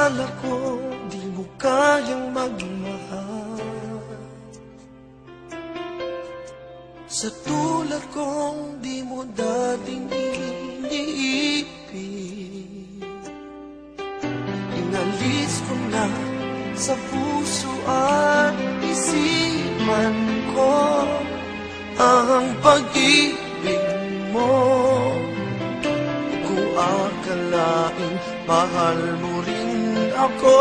akala ko di mo kayang magmahal. Sa tulad kong di mo dating iniibig, inalis ko na sa puso at isipan ko ang pag-ibig mo. Kung akalain mahal mo rin ako,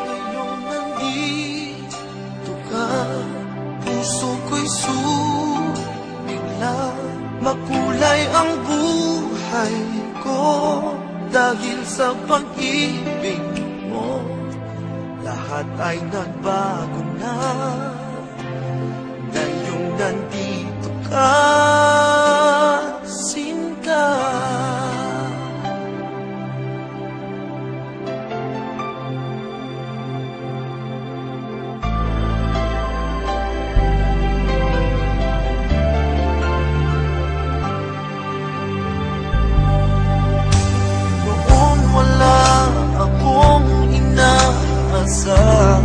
ngayong nandito ka, puso ko'y sumigla. Makulay ang buhay ko dahil sa pag-ibig mo. Lahat ay nagbago na ngayong nandito ka, Sinta. Noon wala akong inaasam,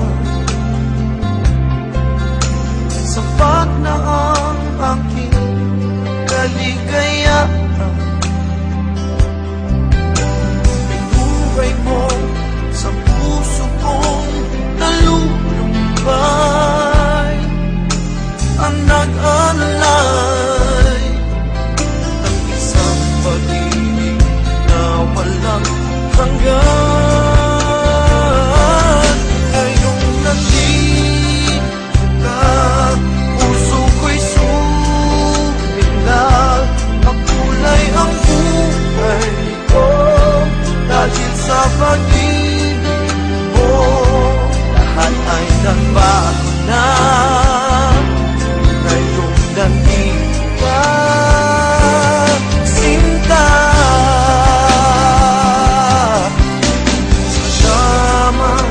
sapat na ang aking kaligayahan. Binuhay mo sa puso kong nalulumbay, ang nag-alay ng isang pag-ibig na walang hanggan. Ngayong nandito ka, puso ko'y sumigla. Makulay ang buhay ko dahil sa pag-ibig mo. Lahat ay nagbago na ngayong nandito ka, Sinta. Salamat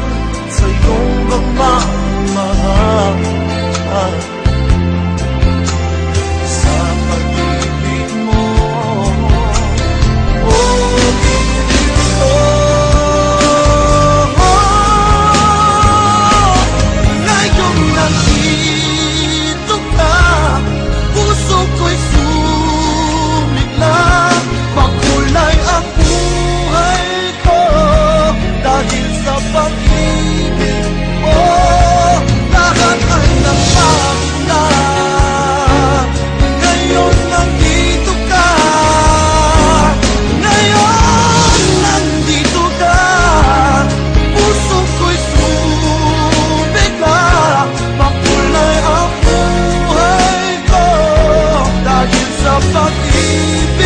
sa iyong magmamahal, sa pag-ibig mo. Ngayong nandito ka, puso ko'y sumigla. Makulay ang buhay ko dahil sa pag-ibig mo. Lahat ay nagbago na ngayon nandito ka. Ngayon nandito ka, puso ko'y sumigla. Makulay ang buhay ko dahil sa pag-ibig